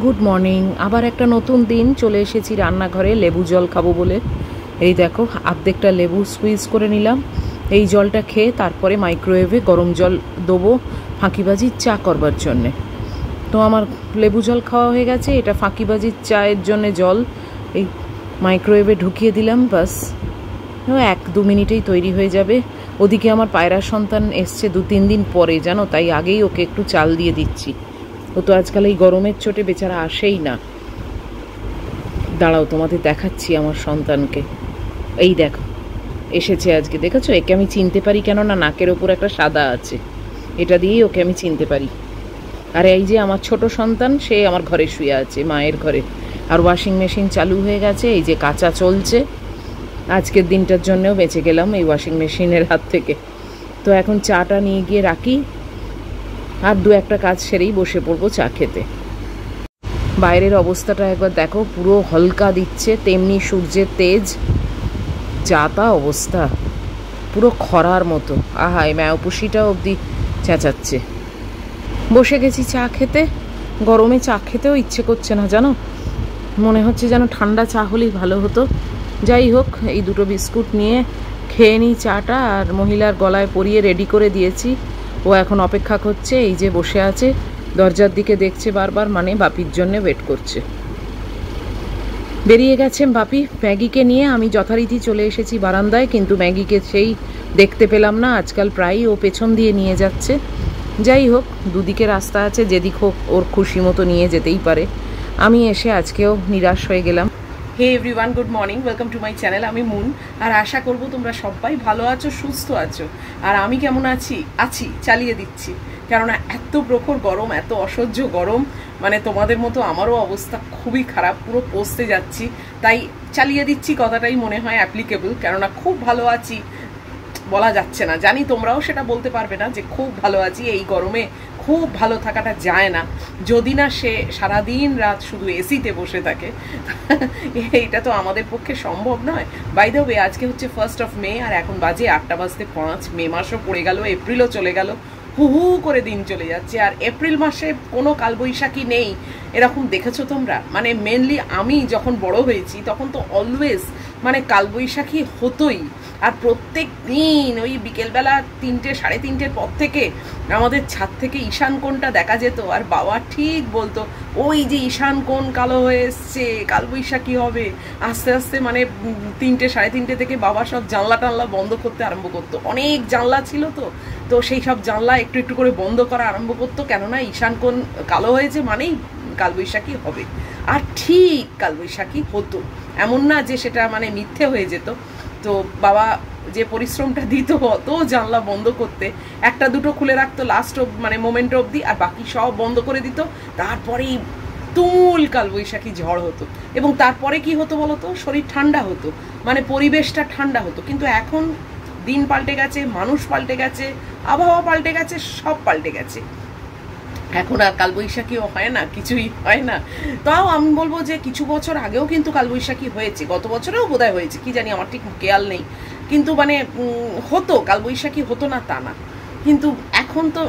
Good morning. আবার একটা নতুন দিন, চলে এসেছি রান্নাঘরে লেবু জল খাবো বলে। এই দেখো, অর্ধেকটা লেবু স্কুইজ করে নিলাম। এই জলটা খেয়ে তারপরে মাইক্রোওয়েভে গরম জল দেবো ফাঁকিবাজির চা করবার জন্যে। তো আমার লেবু জল খাওয়া হয়ে গেছে, এটা ফাঁকিবাজির চায়ের জন্যে জল এই মাইক্রোওয়েভে ঢুকিয়ে দিলাম। বাস 1-2 মিনিটেই তৈরি হয়ে যাবে। ওদিকে আমার পায়রা সন্তান এসছে 2-3 দিন পরে, জানো, তাই আগেই ওকে একটু চাল দিয়ে দিচ্ছি। ও তো আজকাল এই গরমের চোটে বেচারা আসেই না। দাঁড়াও, তোমাদের দেখাচ্ছি আমার সন্তানকে। এই দেখো, এসেছে আজকে, দেখেছো? একে আমি চিনতে পারি, কেননা নাকের ওপর একটা সাদা আছে, এটা দিয়েই ওকে আমি চিনতে পারি। আর এই যে আমার ছোট সন্তান, সে আমার ঘরে শুয়ে আছে, মায়ের ঘরে। আর ওয়াশিং মেশিন চালু হয়ে গেছে, এই যে কাঁচা চলছে। আজকের দিনটার জন্যও বেঁচে গেলাম এই ওয়াশিং মেশিনের হাত থেকে। তো এখন চাটা নিয়ে গিয়ে রাখি, আর 2-1 কাজ সেরেই বসে পড়বো চা খেতে। বাইরের অবস্থাটা একবার দেখো, পুরো হলকা দিচ্ছে, তেমনি সূর্যের তেজ, যা তা অবস্থা, পুরো খরার মতো। আহা, এই ম্যাওপুষিটা অবধি চেঁচাচ্ছে। বসে গেছি চা খেতে। গরমে চা খেতেও ইচ্ছে করছে না, জানো, মনে হচ্ছে যেন ঠান্ডা চা হলেই ভালো হতো। যাই হোক, এই 2 বিস্কুট নিয়ে খেয়ে নিই চাটা। আর মহিলার গলায় পরিয়ে রেডি করে দিয়েছি, ও এখন অপেক্ষা করছে। এই যে বসে আছে, দরজার দিকে দেখছে বারবার, মানে বাপির জন্যে ওয়েট করছে। বেরিয়ে গেছেন বাপি ম্যাগিকে নিয়ে। আমি যথারীতি চলে এসেছি বারান্দায়, কিন্তু ম্যাগিকে সেই দেখতে পেলাম না। আজকাল প্রায়ই ও পেছন দিয়ে নিয়ে যাচ্ছে। যাই হোক, দুদিকে রাস্তা আছে, যেদিক হোক ওর খুশি মতো নিয়ে যেতেই পারে। আমি এসে আজকেও নিরাশ হয়ে গেলাম। Hey everyone, good morning, welcome to my channel. আমি মুন, আর আশা করব তোমরা সবাই ভালো আছো, সুস্থ আছো। আর আমি কেমন আছি চালিয়ে দিচ্ছি, কেননা এত প্রখর গরম, এত অসহ্য গরম, মানে তোমাদের মতো আমারও অবস্থা খুবই খারাপ, পুরো পচতে যাচ্ছি। তাই চালিয়ে দিচ্ছি কথাটাই মনে হয় অ্যাপ্লিকেবল, কেননা খুব ভালো আছি বলা যাচ্ছে না। জানি তোমরাও সেটা বলতে পারবে না যে খুব ভালো আছি। এই গরমে খুব ভালো থাকাটা যায় না, যদি না সে সারাদিন রাত শুধু এসিতে বসে থাকে। এইটা তো আমাদের পক্ষে সম্ভব নয়। বাই দ্য ওয়ে, আজকে হচ্ছে 1st মে, আর এখন বাজে 8:05। মে মাসও পড়ে গেল, এপ্রিলও চলে গেল, হু হু করে দিন চলে যাচ্ছে। আর এপ্রিল মাসে কোনো কালবৈশাখী নেই, এরকম দেখেছো তোমরা? মানে মেনলি আমি যখন বড় হয়েছি তখন তো অলওয়েজ মানে কালবৈশাখী হতোই। আর প্রত্যেক দিন ওই বিকেলবেলা 3টে 3:30-এর পর থেকে আমাদের ছাদ থেকে ঈশান কোণটা দেখা যেত। আর বাবা ঠিক বলতো, ওই যে ঈশান কোণ কালো হয়ে এসছে, কালবৈশাখী হবে। আস্তে আস্তে মানে 3টে 3:30 থেকে বাবা সব জানলা টানলা বন্ধ করতে আরম্ভ করতো। অনেক জানলা ছিল তো সেই সব জানলা একটু একটু করে বন্ধ করা আরম্ভ করতো, কেননা ঈশান কোণ কালো হয়েছে মানেই কালবৈশাখী হবে। আর ঠিক কালবৈশাখী হতো, এমন না যে সেটা মানে মিথ্যে হয়ে যেত। তো বাবা যে পরিশ্রমটা দিত অত জানলা বন্ধ করতে, 1-2 খুলে রাখতো লাস্ট মানে মোমেন্ট অবধি, আর বাকি সব বন্ধ করে দিত। তারপরেই তুমুল কালবৈশাখী ঝড় হতো। এবং তারপরে কি হতো বলো তো? শরীর ঠান্ডা হতো, মানে পরিবেশটা ঠান্ডা হতো। কিন্তু এখন দিন পাল্টে গেছে, মানুষ পাল্টে গেছে, আবহাওয়া পাল্টে গেছে, সব পাল্টে গেছে। এখন আর কালবৈশাখীও হয় না, কিছুই হয় না। তাও আমি বলবো যে কিছু বছর আগেও কিন্তু কালবৈশাখী হয়েছে, গত বছরেও বোধহয় হয়েছে, কি জানি, আমার ঠিক খেয়াল নেই। কিন্তু মানে হতো, কালবৈশাখী হতো না তা না। কিন্তু এখন তো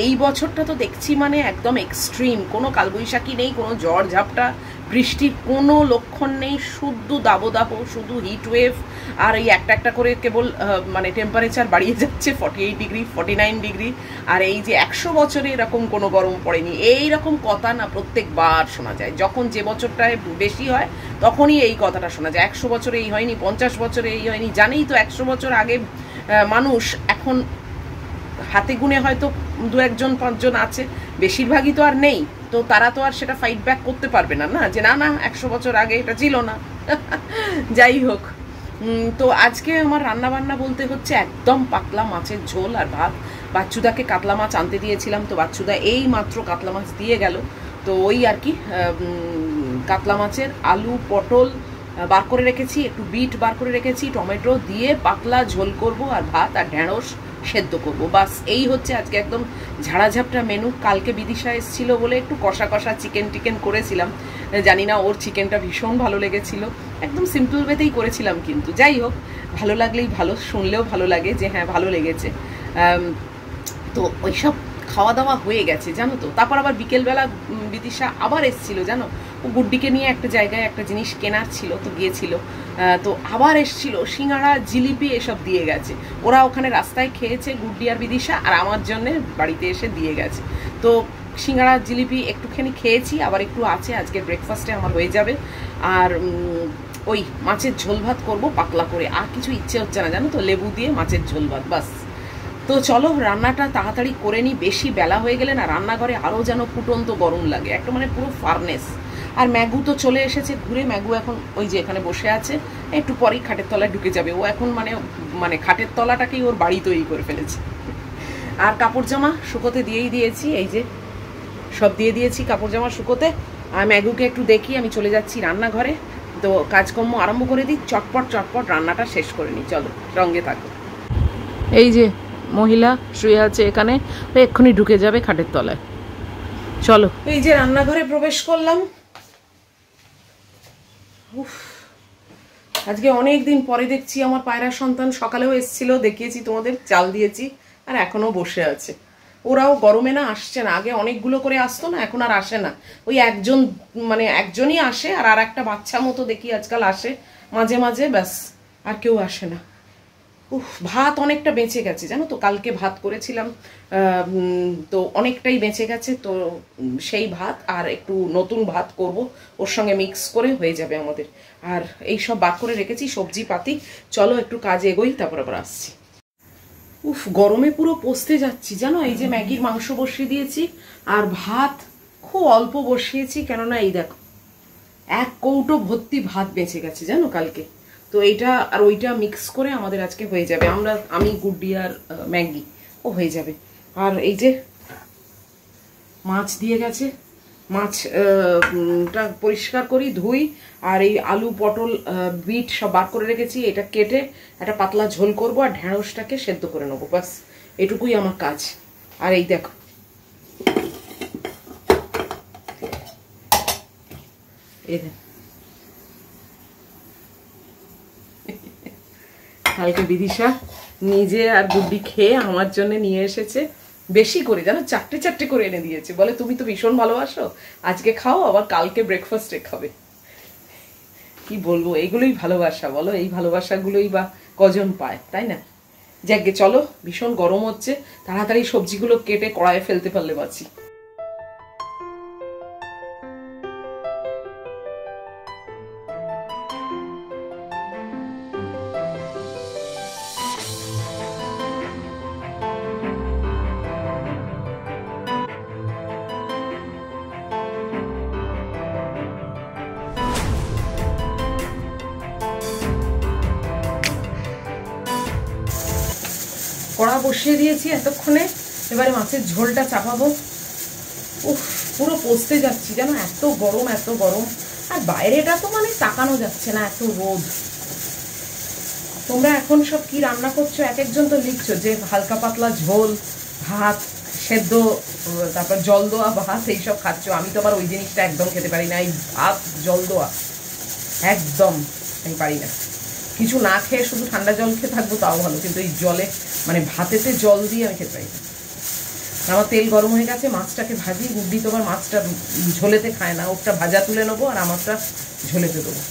এই বছরটা তো দেখছি মানে একদম এক্সট্রিম, কোনো কালবৈশাখী নেই, কোনো ঝড় ঝাপটা বৃষ্টির কোনো লক্ষণ নেই, শুধু দাবদাহ, শুধু হিট ওয়েভ। আর এই একটা করে কেবল মানে টেম্পারেচার বাড়িয়ে যাচ্ছে, 48 ডিগ্রি 49 ডিগ্রি। আর এই যে 100 বছরে এরকম কোনো গরম পড়েনি, এইরকম কথা না প্রত্যেকবার শোনা যায়। যখন যে বছরটায় বেশি হয় তখনই এই কথাটা শোনা যায়, 100 বছরে এই হয়নি, 50 বছরে এই হয়নি। জানেই তো 100 বছর আগে মানুষ, এখন হাতে গুনে হয়তো 2-1 5 আছে, বেশিরভাগই তো আর নেই। তো তারা তো আর সেটা ফাইট ব্যাক করতে পারবে না, না যে না 100 বছর আগে এটা ছিল না। যাই হোক, তো আজকে আমার রান্না বান্না বলতে হচ্ছে একদম পাতলা মাছের ঝোল আর ভাত। বাচ্চুদাকে কাতলা মাছ আনতে দিয়েছিলাম, তো বাচ্চুদা এই মাত্র কাতলা মাছ দিয়ে গেল। তো ওই আর কি, কাতলা মাছের আলু পটল বার করে রেখেছি, একটু বিট বার করে রেখেছি, টমেটো দিয়ে পাতলা ঝোল করব, আর ভাত আর ঢেঁড়স সেদ্ধ করব। বাস এই হচ্ছে আজকে একদম ঝাড়াঝাপটা মেনু। কালকে বিদিশা এসেছিল বলে একটু কষা কষা চিকেন করেছিলাম। জানি না, ওর চিকেনটা ভীষণ ভালো লেগেছিল। একদম সিম্পল ওয়েতেই করেছিলাম, কিন্তু যাই হোক, ভালো লাগলেই ভালো, শুনলেও ভালো লাগে যে হ্যাঁ ভালো লেগেছে। তো ওইসব খাওয়া দাওয়া হয়ে গেছে জানো তো। তারপর আবার বিকেলবেলা বিদিশা আবার এসছিল জানো, ও গুড্ডিকে নিয়ে একটা জায়গায় একটা জিনিস কেনার ছিল তো গিয়েছিল, তো আবার এসছিল, সিঙ্গাড়া জিলিপি এসব দিয়ে গেছে। ওরা ওখানে রাস্তায় খেয়েছে গুড্ডি আর বিদিশা, আর আমার জন্যে বাড়িতে এসে দিয়ে গেছে। তো সিঙ্গাড়া জিলিপি একটুখানি খেয়েছি, আবার একটু আছে, আজকে ব্রেকফাস্টে আমার হয়ে যাবে। আর ওই মাছের ঝোল ভাত করবো পাতলা করে, আর কিছু ইচ্ছে হচ্ছে না জানো তো, লেবু দিয়ে মাছের ঝোল ভাত বাস। তো চলো রান্নাটা তাড়াতাড়ি করে নিই, বেশি বেলা হয়ে গেলে না রান্নাঘরে আরও যেন ফুটন্ত গরম লাগে, একটা মানে পুরো ফার্নেস। আর ম্যাগু তো চলে এসেছে ঘুরে, ম্যাগু এখন ওই যে এখানে বসে আছে, একটু পরেই খাটের তলায় ঢুকে যাবে। ও এখন মানে খাটের তলাটাকেই ওর বাড়ি তৈরি করে ফেলেছে। আর কাপড় জামা শুকোতে দিয়েছি, এই যে সব দিয়ে দিয়েছি কাপড় জামা শুকোতে। আর ম্যাগুকে একটু দেখি, আমি চলে যাচ্ছি রান্নাঘরে। তো কাজকর্ম আরম্ভ করে দিই, চটপট রান্নাটা শেষ করে নিই, চলো সঙ্গে থাকো। এই যে মহিলা শুয়ে আছে এখানে, এক্ষুনি ঢুকে যাবে খাটের তলায়, চলো। এই যে রান্নাঘরে প্রবেশ করলাম। আজকে অনেক দিন পরে দেখছি আমার পায়রা সন্তান, সকালেও এসেছিল, দেখিয়েছি তোমাদের, চাল দিয়েছি, আর এখনো বসে আছে। ওরাও গরমে না আসছে না, আগে অনেকগুলো করে আসতো না, এখন আর আসে না। ওই একজনই আসে, আর একটা বাচ্চা মতো দেখি আজকাল আসে মাঝে মাঝে, ব্যাস, আর কেউ আসে না। ভাত অনেকটা বেঁচে গেছে জানো তো, কালকে ভাত করেছিলাম, তো অনেকটাই বেঁচে গেছে। তো সেই ভাত আর একটু নতুন ভাত করব, ওর সঙ্গে মিক্স করে হয়ে যাবে আমাদের। আর এই সব বার করে রেখেছি সবজি পাতি, চলো একটু কাজে এগোই, তারপর আবার আসছি। গরমে পুরো পচতে যাচ্ছি জানো। এই যে ম্যাগির মাংস বসিয়ে দিয়েছি, আর ভাত খুব অল্প বসিয়েছি, কেননা এই দেখো 1 কৌটো ভর্তি ভাত বেঁচে গেছে জানো কালকে। তো এইটা আর ওইটা মিক্স করে আমাদের আজকে হয়ে যাবে, আমি গুড্ডি আর ম্যাগি, ও হয়ে যাবে। আর এই যে মাছ দিয়ে গেছে, মাছটা পরিষ্কার করি, ধুই, আর এই আলু পটল বিট সব বার করে রেখেছি, এটা কেটে একটা পাতলা ঝোল করব, আর ঢেঁড়সটাকে সেদ্ধ করে নেবো, বাস এটুকুই আমার কাজ। আর এই দেখো কালকে বিদিশা নিজে আর গুড্ডি খেয়ে আমার জন্য নিয়ে এসেছে, বেশি করে জানো, 4টে করে এনে দিয়েছে, বলে তুমি তো ভীষণ ভালোবাসো, আজকে খাও, আবার কালকে ব্রেকফাস্টে খাবে। কি বলবো, এগুলোই ভালোবাসা বলো, এই ভালোবাসাগুলোই বা কজন পায়, তাই না? যাকে চলো, ভীষণ গরম হচ্ছে, তাড়াতাড়ি সবজিগুলো কেটে কড়াইয়ে ফেলতে পারলে বাঁচি। কড়া বসিয়ে দিয়েছি এতক্ষণে, এবারে মাছের ঝোলটা চাপাবো। পুরো পচতে যাচ্ছি জানো, এত গরম। আর বাইরেটা তো মানে তাকানো যাচ্ছে না, এত রোদ। তোমরা এখন সব কি রান্না করছো, এক একজন তো লিখছো যে হালকা পাতলা ঝোল, ভাত সেদ্ধ, তারপর জল দেওয়া ভাত, এইসব খাচ্ছ। আমি তো আবার ওই জিনিসটা একদম খেতে পারি না, এই ভাত জল দেওয়া একদম আমি পারি না। কিছু না খেয়ে শুধু ঠান্ডা জল খেয়ে থাকবো তাও ভালো, কিন্তু এই জলে মানে ভাতেতে জল দিয়ে আমি খেতে পারি না। আমার তেল গরম হয়ে গেছে, মাছটাকে ভাজি। গুড্ডি তোমার মাছটা ঝোলেতে খায় না, ওটা ভাজা তুলে নেবো, আর আমারটা ঝোলেতে দেবো।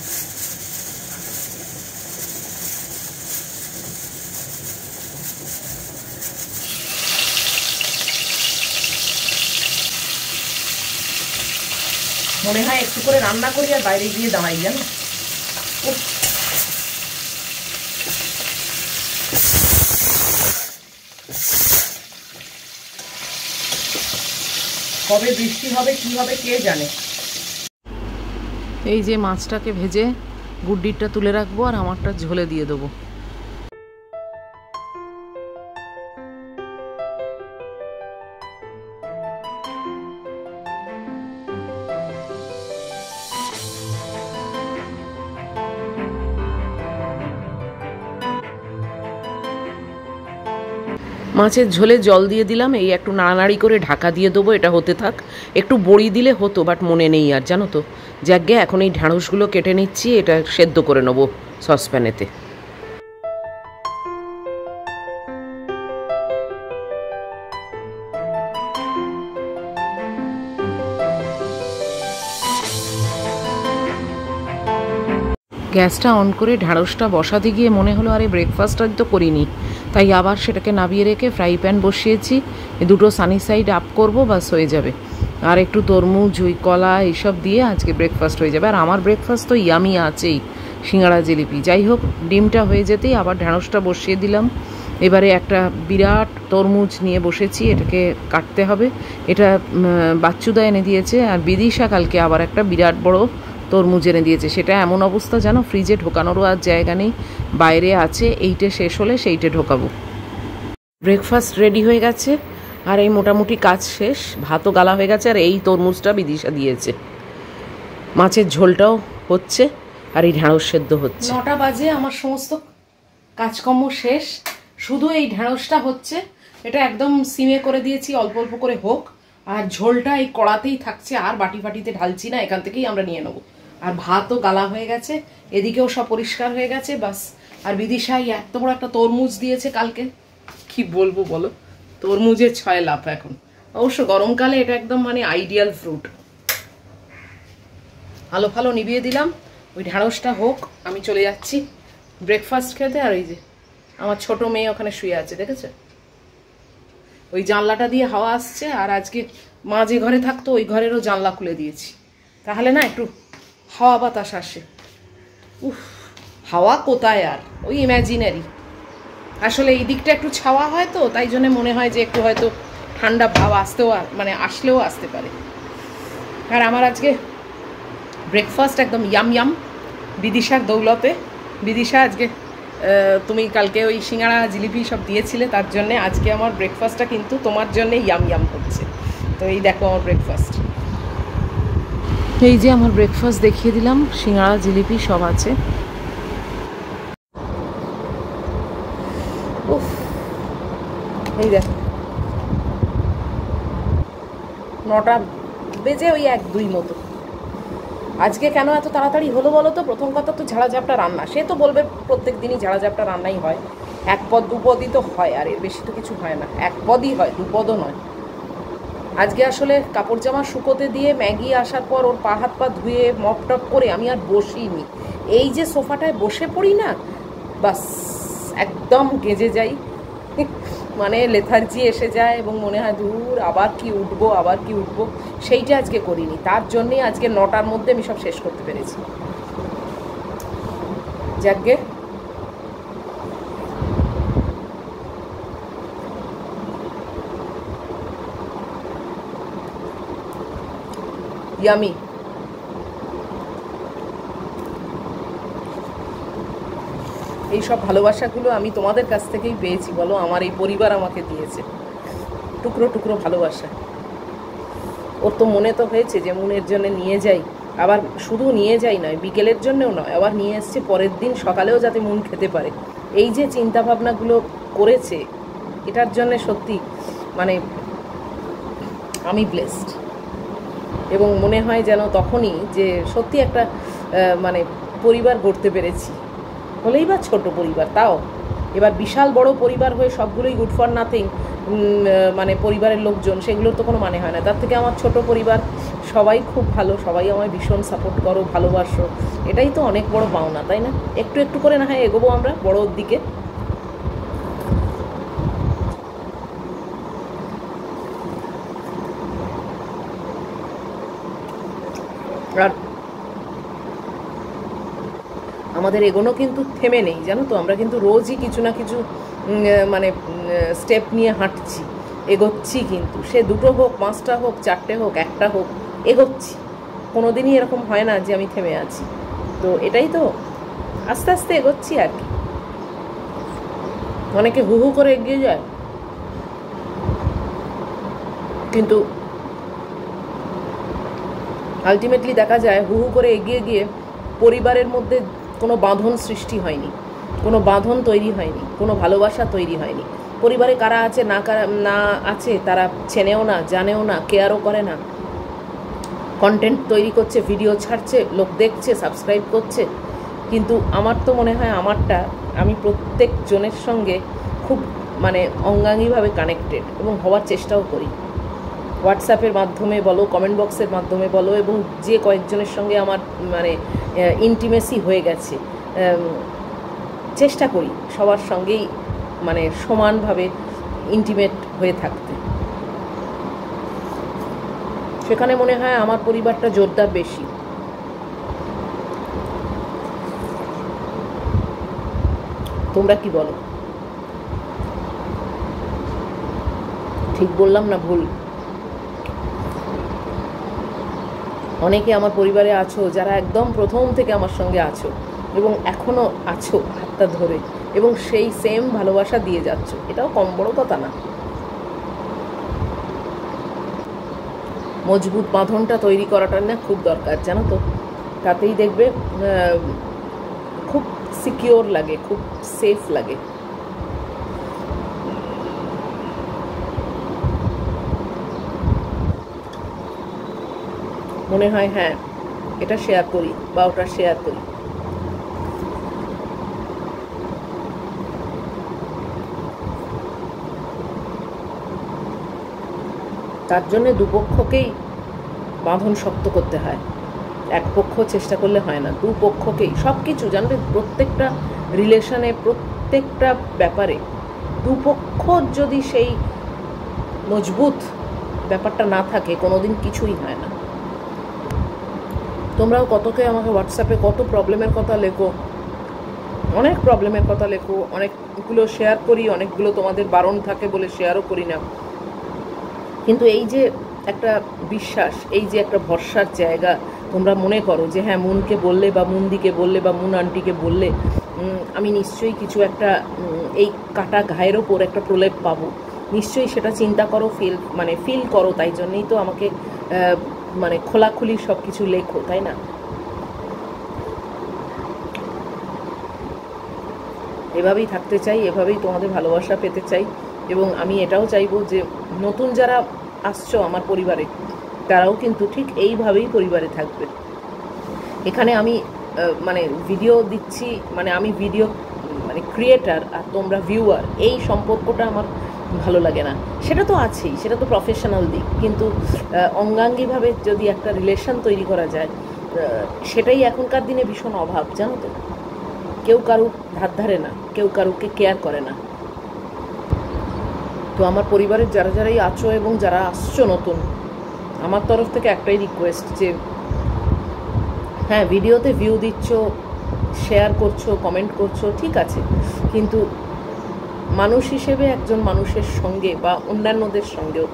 মনে হয় একটু করে রান্না করি আর বাইরে গিয়ে দাঁড়াই জানো। কবে বৃষ্টি হবে কি হবে কে জানে। এই যে মাছটাকে ভেজে গুড্ডিরটা তুলে রাখবো, আর আমারটা ঝোলে দিয়ে দেবো। মাছের ঝোলে জল দিয়ে দিলাম, এই একটু নাড়ানাড়ি করে ঢাকা দিয়ে দেবো, এটা হতে থাক। একটু বড়ি দিলে হতো, বাট মনে নেই আর জানো তো। যাকে এখন এই ঢ্যাঁড়সগুলো কেটে নিচ্ছি, এটা সেদ্ধ করে নেবো সসপ্যানেতে। গ্যাসটা অন করে ঢ্যাঁড়সটা বসাতে গিয়ে মনে হলো আরে ব্রেকফাস্টটা তো করিনি, তাই আবার সেটাকে নামিয়ে রেখে ফ্রাই প্যান বসিয়েছি। দুটো সানি সাইড আপ করবো, বাস হয়ে যাবে। আর একটু তরমুজ, ওই কলা এইসব দিয়ে আজকে ব্রেকফাস্ট হয়ে যাবে। আর আমার ব্রেকফাস্ট তো ইয়ামি আছেই, সিঙ্গাড়া জিলিপি। যাই হোক, ডিমটা হয়ে যেতেই আবার ঢ্যাঁড়সটা বসিয়ে দিলাম। এবারে একটা বিরাট তরমুজ নিয়ে বসেছি, এটাকে কাটতে হবে। এটা বাচ্চুদা এনে দিয়েছে, আর বিদিশা কালকে আবার একটা বিরাট বড় তরমুজ এনে দিয়েছে। সেটা এমন অবস্থা জানো, ফ্রিজে ঢোকানোরও আর জায়গা নেই, বাইরে আছে। এইটে শেষ হলে সেইটে ঢোকাবো। ব্রেকফাস্ট রেডি হয়ে গেছে, আর এই মোটামুটি কাজ শেষ। ভাতও গালা হয়ে গেছে, আর এই তরমুজটা বিদিশা দিয়েছে। মাছের ঝোলটাও হচ্ছে, আর এই ঢ্যাঁড়স সেদ্ধ হচ্ছে। 9টা বাজে, আমার সমস্ত কাজকর্ম শেষ, শুধু এই ঢ্যাঁড়সটা হচ্ছে। এটা একদম সিমে করে দিয়েছি, অল্প অল্প করে হোক। আর ঝোলটা এই কড়াতেই থাকছে, আর বাটি বাটিতে ঢালছি না, এখান থেকেই আমরা নিয়ে নেবো। আর ভাতও গালা হয়ে গেছে, এদিকেও সব পরিষ্কার হয়ে গেছে, বাস। আর বিদিশাই এত বড় একটা তরমুজ দিয়েছে কালকে, কি বলবো বলো, তরমুজের 6 লাফ এখন। অবশ্য গরমকালে এটা একদম মানে আইডিয়াল ফ্রুট। আলো ফালো নিভিয়ে দিলাম, ওই ঢ্যাঁড়সটা হোক, আমি চলে যাচ্ছি ব্রেকফাস্ট খেতে। আর ওই যে আমার ছোট মেয়ে ওখানে শুয়ে আছে, দেখেছো? ওই জানলাটা দিয়ে হাওয়া আসছে, আর আজকে মা যে ঘরে থাকতো ওই ঘরেরও জানলা খুলে দিয়েছি, তাহলে না একটু হাওয়া বাতাস আসে। উফ, হাওয়া কোথায় আর, ওই ইম্যাজিনারি। আসলে এই দিকটা একটু ছাওয়া হয় তো, তাই জন্য মনে হয় যে একটু হয়তো ঠান্ডা ভাব আসতেও মানে আসলেও আসতে পারে। আর আমার আজকে ব্রেকফাস্ট একদম ইয়াম ইয়াম, বিদিশার দৌলতে। বিদিশা আজকে তুমি কালকে ওই সিঙ্গাড়া জিলিপি সব দিয়েছিলে, তার জন্যে আজকে আমার ব্রেকফাস্টটা কিন্তু তোমার জন্যে ইয়াম ইয়াম হচ্ছে। তো এই দেখো আমার ব্রেকফাস্ট, এই যে আমার ব্রেকফাস্ট দেখিয়ে দিলাম, সিঙ্গাড়া জিলিপি সব আছে। উফ, এই দেখো 9টা বেজে ওই 1-2 মতো। আজকে কেন এত তাড়াতাড়ি হলো বলো তো? প্রথম কথা তো ঝাড়া ঝাপটা রান্না, সে তো বলবে প্রত্যেক দিনই ঝাড়া ঝাপটা রান্নাই হয়, 1 পদ 2 পদই তো হয়, আর এর বেশি তো কিছু হয় না, 1 পদই হয়, 2 পদও নয়। আজকে আসলে কাপড় জামা শুকোতে দিয়ে ম্যাগি আসার পর ওর পা হাত পা ধুয়ে মপ টপ করে আমি আর বসিনি। এই যে সোফাটায় বসে পড়ি না, বাস একদম গেজে যাই, মানে লেথার্জি এসে যায় এবং মনে হয় দূর আবার কি উঠবো, আবার কি উঠবো। সেইটা আজকে করিনি, তার জন্যেই আজকে 9টার মধ্যে আমি সব শেষ করতে পেরেছি। যাকগে, ইয়ামি। এইসব ভালোবাসাগুলো আমি তোমাদের কাছ থেকেই পেয়েছি বলো, আমার এই পরিবার আমাকে দিয়েছে টুকরো টুকরো ভালোবাসা। ওর তো মনে তো হয়েছে যে মনের জন্য নিয়ে যাই, আবার শুধু নিয়ে যাই নয়, বিকেলের জন্যও নয়, আবার নিয়ে এসছে পরের দিন সকালেও যাতে মন খেতে পারে। এই যে চিন্তা ভাবনাগুলো করেছে, এটার জন্য সত্যি মানে আমি ব্লেসড। এবং মনে হয় যেন তখনই যে সত্যি একটা মানে পরিবার গড়তে পেরেছি, হলেই বা ছোট পরিবার, তাও এবার বিশাল বড় পরিবার হয়ে সবগুলোই গুড ফর নাথিং, মানে পরিবারের লোকজন, সেগুলোর তো কোনো মানে হয় না। তার থেকে আমার ছোট পরিবার, সবাই খুব ভালো, সবাই আমায় ভীষণ সাপোর্ট করো, ভালোবাসো, এটাই তো অনেক বড় পাওনা, তাই না? একটু একটু করে না হয় এগোবো আমরা বড়োর দিকে। আর আমাদের এগোনো কিন্তু থেমে নেই, জানো তো, আমরা কিন্তু রোজই কিছু না কিছু মানে স্টেপ নিয়ে হাঁটছি, এগোচ্ছি। কিন্তু সে 2টো হোক, 5টা হোক, 4টে হোক, 1টা হোক, এগোচ্ছি। কোনো দিনই এরকম হয় না যে আমি থেমে আছি। তো এটাই তো, আস্তে আস্তে এগোচ্ছি আর কি। অনেকে হু হু করে এগিয়ে যায়, কিন্তু আলটিমেটলি দেখা যায় হু হু করে এগিয়ে গিয়ে পরিবারের মধ্যে কোনো বাঁধন সৃষ্টি হয়নি, কোনো বাঁধন তৈরি হয়নি, কোনো ভালোবাসা তৈরি হয়নি। পরিবারে কারা আছে না আছে তারা চেনেও না, জানেও না, কেয়ারও করে না। কন্টেন্ট তৈরি করছে, ভিডিও ছাড়ছে, লোক দেখছে, সাবস্ক্রাইব করছে। কিন্তু আমার তো মনে হয় আমারটা, আমি প্রত্যেক জনের সঙ্গে খুব মানে অঙ্গাঙ্গিভাবে কানেক্টেড এবং হওয়ার চেষ্টাও করি। হোয়াটসঅ্যাপের মাধ্যমে বলো, কমেন্ট বক্সের মাধ্যমে বলো, এবং যে কয়েকজনের সঙ্গে আমার মানে ইন্টিমেসি হয়ে গেছে। চেষ্টা করি সবার সঙ্গেই মানে সমানভাবে ইন্টিমেট হয়ে থাকতে। সেখানে মনে হয় আমার পরিবারটা জোরদার বেশি। তোমরা কি বলো? ঠিক বললাম না ভুল? অনেকে আমার পরিবারে আছো যারা একদম প্রথম থেকে আমার সঙ্গে আছো এবং এখনও আছো হাতটা ধরে, এবং সেই সেম ভালোবাসা দিয়ে যাচ্ছ, এটাও কম বড় কথা না। মজবুত বাঁধনটা তৈরি করাটা না খুব দরকার, জানো তো। তাতেই দেখবে খুব সিকিওর লাগে, খুব সেফ লাগে। মনে হয় হ্যাঁ এটা শেয়ার করি বা ওটা শেয়ার করি। তার জন্যে দুপক্ষকেই বাঁধন শক্ত করতে হয়, এক পক্ষ চেষ্টা করলে হয় না, দুপক্ষকেই সব কিছু জানবে। প্রত্যেকটা রিলেশনে, প্রত্যেকটা ব্যাপারে দুপক্ষ যদি সেই মজবুত ব্যাপারটা না থাকে কোনোদিন কিছুই হয় না। তোমরাও কতকে আমাকে হোয়াটসঅ্যাপে কত প্রবলেমের কথা লেখো, অনেক প্রবলেমের কথা লেখো, অনেকগুলো শেয়ার করি, অনেকগুলো তোমাদের বারণ থাকে বলে শেয়ারও করি না। কিন্তু এই যে একটা বিশ্বাস, এই যে একটা ভরসার জায়গা তোমরা মনে করো যে হ্যাঁ মুনকে বললে বা মুনদিকে বললে বা মুন আন্টিকে বললে আমি নিশ্চয়ই কিছু একটা এই কাটা ঘায়ের ওপর একটা প্রলেপ পাবো, নিশ্চয়ই সেটা চিন্তা করো, ফিল করো। তাই জন্যই তো আমাকে মানে খোলাখুলি সব কিছু লেখো, তাই না? এভাবেই থাকতে চাই, এভাবেই তোমাদের ভালোবাসা পেতে চাই। এবং আমি এটাও চাইবো যে নতুন যারা আসছো আমার পরিবারে তারাও কিন্তু ঠিক এইভাবেই পরিবারে থাকবে। এখানে আমি মানে ভিডিও দিচ্ছি, মানে আমি ভিডিও মানে ক্রিয়েটার আর তোমরা ভিউয়ার, এই সম্পর্কটা আমার ভালো লাগে না। সেটা তো আছেই, সেটা তো প্রফেশনাল দিক, কিন্তু অঙ্গাঙ্গিভাবে যদি একটা রিলেশন তৈরি করা যায় সেটাই এখনকার দিনে ভীষণ অভাব, জানো তো। কেউ কারুর ধার ধারে না, কেউ কারুকে কেয়ার করে না। তো আমার পরিবারের যারা যারাই আছো এবং যারা আসছো নতুন, আমার তরফ থেকে একটাই রিকোয়েস্ট যে হ্যাঁ ভিডিওতে ভিউ দিচ্ছ, শেয়ার করছো, কমেন্ট করছো, ঠিক আছে, কিন্তু মানুষ হিসেবে একজন মানুষের সঙ্গে বা অন্যান্যদের সঙ্গেও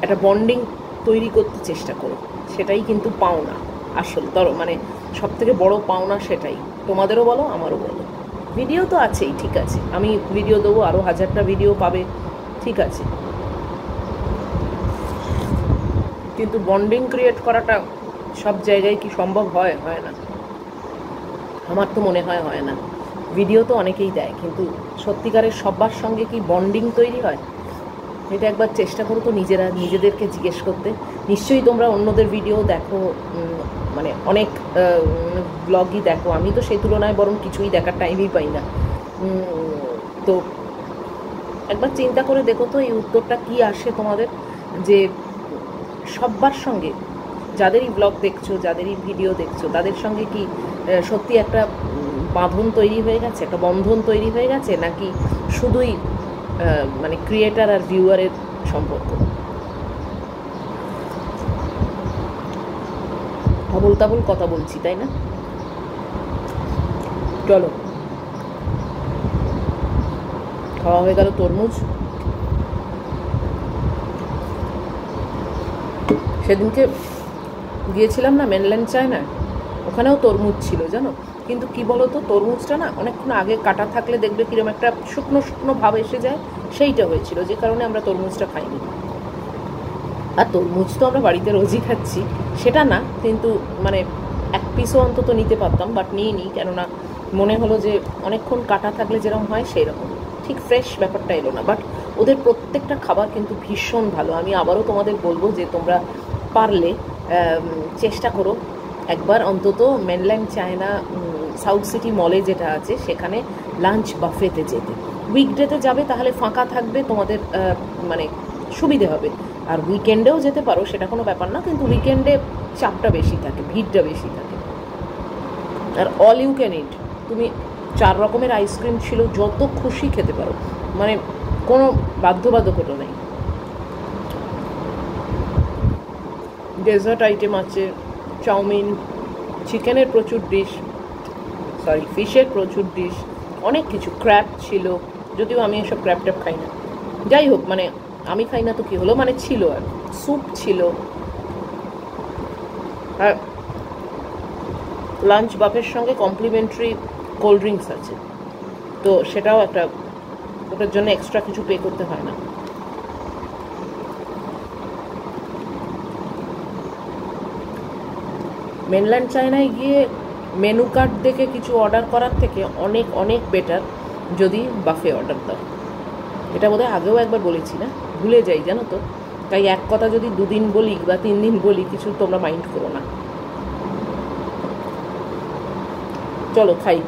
একটা বন্ডিং তৈরি করতে চেষ্টা করো। সেটাই কিন্তু পাওনা, আসল মানে সব থেকে বড় পাওনা সেটাই। তোমাদেরও বলো, আমারও বলো। ভিডিও তো আছেই, ঠিক আছে, আমি ভিডিও দেবো, আরও 1000টা ভিডিও পাবে, ঠিক আছে, কিন্তু বন্ডিং ক্রিয়েট করাটা সব জায়গায় কি সম্ভব হয়? হয় না, আমার তো মনে হয় না। ভিডিও তো অনেকেই দেয়, কিন্তু সত্যিকারের সবার সঙ্গে কি বন্ডিং তৈরি হয়? এটা একবার চেষ্টা করো তো নিজেদেরকে জিজ্ঞেস করতে। নিশ্চয়ই তোমরা অন্যদের ভিডিও দেখো, মানে অনেক ব্লগই দেখো, আমি তো সেই তুলনায় বরং কিছুই দেখার টাইমই পাই না। তো একবার চিন্তা করে দেখো তো এই উত্তরটা কি আসে তোমাদের, যে সবার সঙ্গে যাদেরই ব্লগ দেখছো, যাদেরই ভিডিও দেখছো, তাদের সঙ্গে কি সত্যি একটা বাঁধন তৈরি হয়ে গেছে, একটা বন্ধন তৈরি হয়ে গেছে, নাকি শুধুই মানে ক্রিয়েটার আর ভিউয়ারের সম্পর্ক? আবল তাবল কথা বলছি, তাই না? চলো, খাওয়া হয়ে গেল তরমুজ। সেদিনকে গিয়েছিলাম না মেনল্যান্ড চায়না, ওখানেও তরমুজ ছিল জানো, কিন্তু কি বলো তো, তরমুজটা না অনেকক্ষণ আগে কাটা থাকলে দেখবে কিরকম একটা শুকনো শুকনো ভাব এসে যায়, সেইটা হয়েছিল, যে কারণে আমরা তরমুজটা খাইনি। আর তরমুজ তো আমরা বাড়িতে রোজই খাচ্ছি, সেটা না, কিন্তু মানে এক পিসও অন্তত নিতে পারতাম, বাট নিয়ে নিই, কেননা মনে হলো যে অনেকক্ষণ কাটা থাকলে যেরকম হয় সেই রকম ঠিক ফ্রেশ ব্যাপারটা এলো না। বাট ওদের প্রত্যেকটা খাবার কিন্তু ভীষণ ভালো। আমি আবারও তোমাদের বলবো যে তোমরা পারলে চেষ্টা করো একবার অন্তত মেনল্যান্ড চায়না সাউথ সিটি মলে যেটা আছে সেখানে লাঞ্চ বাফেতে যেতে। উইকডেতে যাবে, তাহলে ফাঁকা থাকবে, তোমাদের মানে সুবিধে হবে। আর উইকেন্ডেও যেতে পারো, সেটা কোনো ব্যাপার না, কিন্তু উইকেন্ডে চাপটা বেশি থাকে, ভিড়টা বেশি থাকে। আর অল ইউ ক্যান ইট, তুমি 4 রকমের আইসক্রিম ছিল, যত খুশি খেতে পারো, মানে কোনো বাধ্যবাধকতা নেই। ডেজার্ট আইটেম আছে, চাউমিন, চিকেনের প্রচুর ডিশ, সরি ফিশের প্রচুর ডিশ, অনেক কিছু, ক্র্যাব ছিল, যদিও আমি এসব ক্র্যাব ট্যাব খাই না, যাই হোক মানে আমি খাই না তো কী হলো, মানে ছিল। আর স্যুপ ছিল, আর লাঞ্চ বাফের সঙ্গে কমপ্লিমেন্টারি কোল্ড ড্রিঙ্কস আছে, তো সেটাও একটা, ওটার জন্য এক্সট্রা কিছু পে করতে হয় না। মেনল্যান্ড চায়নায় গিয়ে মেনু কার্ড দেখে কিছু অর্ডার করার থেকে অনেক অনেক বেটার যদি বাফে অর্ডার দাও। এটা বোধহয় আগেও একবার বলেছি না, ভুলে যাই জানো তো, তাই এক কথা যদি 2 দিন বলি বা 3 দিন বলি কিছু তোমরা মাইন্ড করো না। চলো খাই।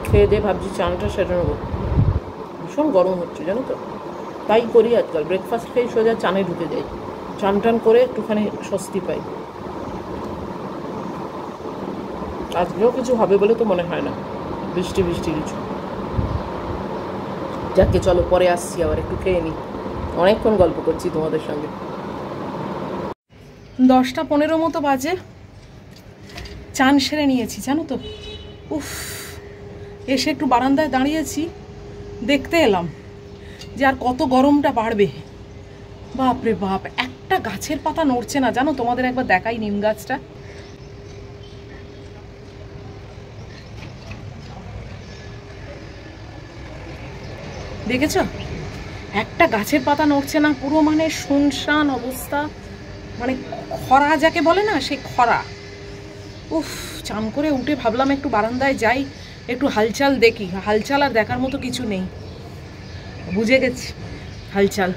খেয়ে দিয়ে ভাবছি চানটা সেরে নেবো, ভীষণ গরম হচ্ছে জানো তো, তাই করি আজকাল, ব্রেকফাস্ট খেয়ে সোজা চানে ঢুকে যাই, চান টান করে একটুখানি স্বস্তি পাই। আজকেও কিছু হবে বলে তো মনে হয় না, বৃষ্টি বৃষ্টি কিছু। যাকে চলো পরে আসছি, আবার একটু খেয়ে নিই, অনেকক্ষণ গল্প করছি তোমাদের সঙ্গে। 10টা 15 মতো বাজে, চান সেরে নিয়েছি জানো তো। উফ, এসে একটু বারান্দায় দাঁড়িয়েছি, দেখতে এলাম যে আর কত গরমটা বাড়বে। বাপরে বাপ, একটা গাছের পাতা নড়ছে না জানো, তোমাদের একবার দেখাই নিম গাছটা। দেখেছ, একটা গাছের পাতা নড়ছে না, পুরো মানে শুনশান অবস্থা, মানে খরা যাকে বলে না, সেই খরা। উফ, চান করে উঠে ভাবলাম একটু বারান্দায় যাই, একটু হালচাল দেখি। হালচাল আর দেখার মতো কিছু নেই, বুঝে গেছি হালচাল।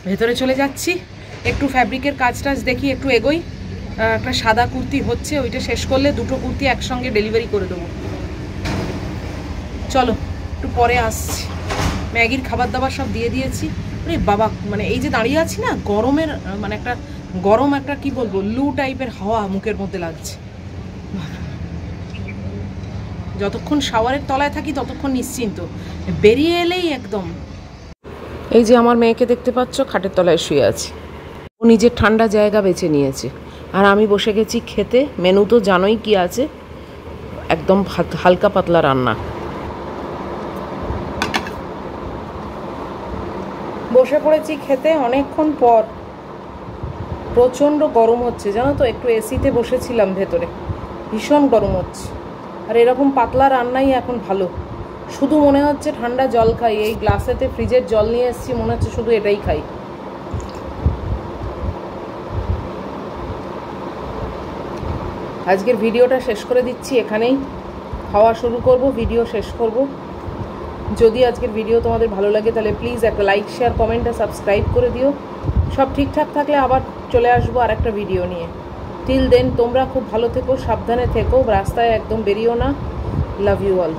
ভেতরে চলে যাচ্ছি, একটু ফ্যাব্রিকের কাজ টাজ দেখি, একটু এগোই। একটা সাদা কুর্তি হচ্ছে, ওইটা শেষ করলে 2টো কুর্তি একসঙ্গে ডেলিভারি করে দেবো। চলো একটু পরে আসছি। ম্যাগির খাবার দাবার সব দিয়ে দিয়েছি। আরে বাবা, মানে এই যে দাঁড়িয়ে আছি না, গরমের মানে একটা গরম, একটা কি বলবো, লু টাইপের হাওয়া মুখের মধ্যে লাগছে। যতক্ষণ শাওয়ারের তলায় থাকি ততক্ষণ নিশ্চিন্ত, বেরিয়ে এলেই একদম। এই যে আমার মেয়েকে দেখতে পাচ্ছ, খাটের তলায় শুয়ে আছে, ও নিজের ঠান্ডা জায়গা বেছে নিয়েছে, আর আমি বসে গেছি খেতে। মেনু তো জানোই কি আছে, একদম হালকা পাতলা রান্না। বসে পড়েছি খেতে অনেকক্ষণ পর। প্রচণ্ড গরম হচ্ছে জানো তো, একটু এসিতে বসেছিলাম ভেতরে, ভীষণ গরম হচ্ছে। আর এরকম পাতলা রান্নাই এখন ভালো, শুধু মনে হচ্ছে ঠান্ডা জল খাই। এই গ্লাসেতে ফ্রিজের জল নিয়ে এসেছি, মনে হচ্ছে শুধু এটাই খাই। আজকের ভিডিওটা শেষ করে দিচ্ছি এখানেই, খাওয়া শুরু করব, ভিডিও শেষ করব। যদি আজকের ভিডিও তোমাদের ভালো লাগে তাহলে প্লিজ একটা লাইক, শেয়ার, কমেন্ট আর সাবস্ক্রাইব করে দিও। সব ঠিকঠাক থাকলে আবার চলে আসবো আর একটা ভিডিও নিয়ে। টিল দেন তোমরা খুব ভালো থেকো, সাবধানে থেকো, রাস্তায় একদম বেরিও না। Love you all.